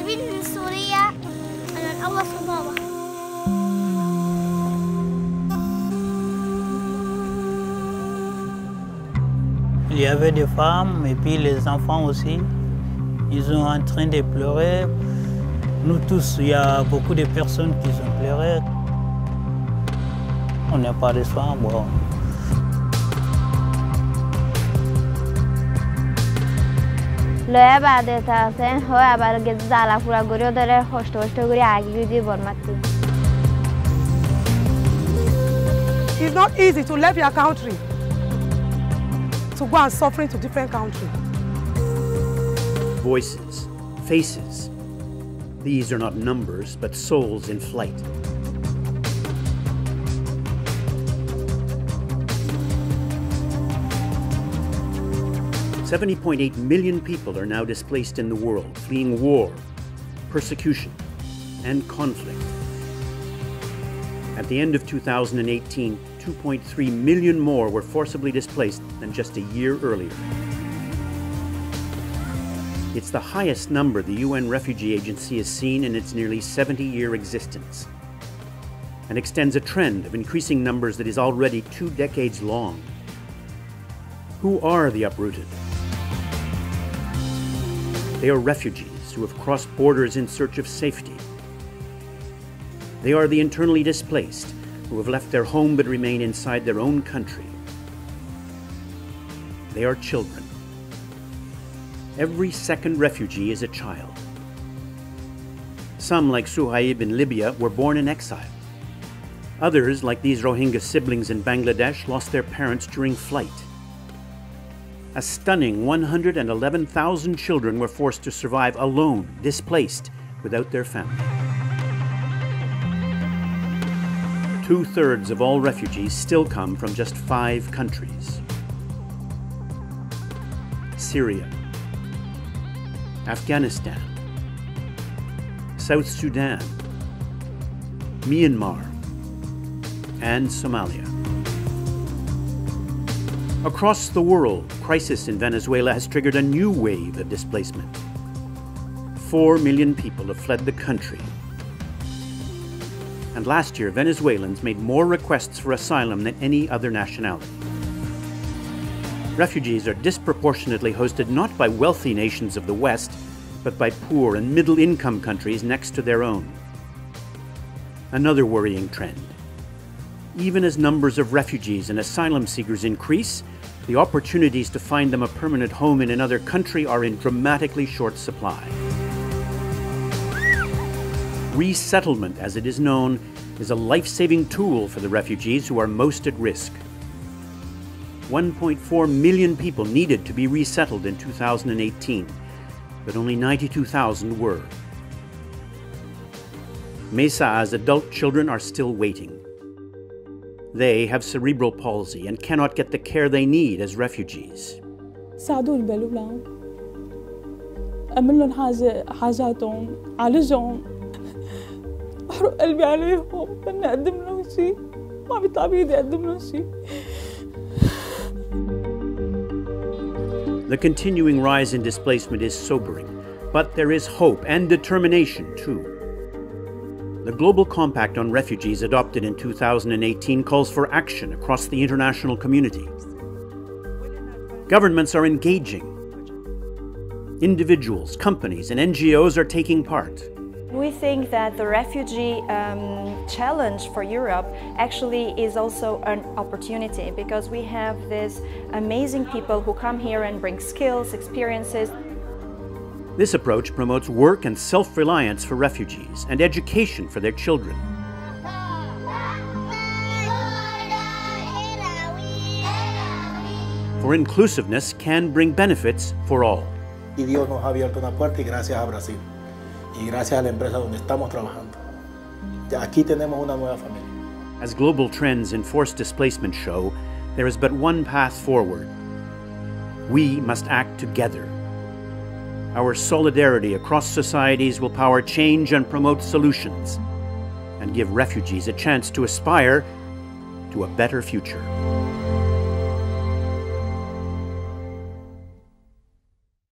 living in Syria and I was Obama. Il y avait des femmes et puis les enfants aussi. Ils sont en train de pleurer. Nous tous, il y a beaucoup de personnes qui ont pleuré. On n'a pas de soins, bon. لا بعد تاسين هو بعد جد على فورا غوريو داره خوشتوشت غوري عگیدی برمتی. It's not easy to leave your country to go and suffer to different countries. Voices, faces. These are not numbers, but souls in flight. $70.8 million people are now displaced in the world, fleeing war, persecution, and conflict. At the end of 2018, 2.3 million more were forcibly displaced than just a year earlier. It's the highest number the UN Refugee Agency has seen in its nearly 70-year existence, and extends a trend of increasing numbers that is already 2 decades long. Who are the uprooted? They are refugees who have crossed borders in search of safety. They are the internally displaced who have left their home but remain inside their own country. They are children. Every second refugee is a child. Some, like Suhaib in Libya, were born in exile. Others, like these Rohingya siblings in Bangladesh, lost their parents during flight. A stunning 111,000 children were forced to survive alone, displaced, without their family. 2/3 of all refugees still come from just 5 countries: Syria, Afghanistan, South Sudan, Myanmar, and Somalia. Across the world, crisis in Venezuela has triggered a new wave of displacement. 4 million people have fled the country. And last year, Venezuelans made more requests for asylum than any other nationality. Refugees are disproportionately hosted not by wealthy nations of the West, but by poor and middle-income countries next to their own. Another worrying trend. Even as numbers of refugees and asylum seekers increase, the opportunities to find them a permanent home in another country are in dramatically short supply. Resettlement, as it is known, is a life-saving tool for the refugees who are most at risk. 1.4 million people needed to be resettled in 2018, but only 92,000 were. Mesa's adult children are still waiting. They have cerebral palsy and cannot get the care they need as refugees. ساعدوني بالأولاد أعمل لهم حاجاتهم عالجهم أحرق قلبي عليهم بدي أقدم لهم شيء ما بيطلع بإيدي أقدم لهم شيء. The continuing rise in displacement is sobering, but there is hope and determination too. The Global Compact on Refugees adopted in 2018 calls for action across the international community. Governments are engaging. Individuals, companies, and NGOs are taking part. We think that the refugee challenge for Europe actually is also an opportunity, because we have these amazing people who come here and bring skills, experiences. This approach promotes work and self-reliance for refugees and education for their children. For inclusiveness can bring benefits for all. Y Dios nos ha abierto una puerta, y gracias a Brasil y gracias a la empresa donde estamos trabajando. Ya aquí tenemos una nueva familia. As global trends in forced displacement show, there is but one path forward. We must act together. Our solidarity across societies will power change and promote solutions, and give refugees a chance to aspire to a better future.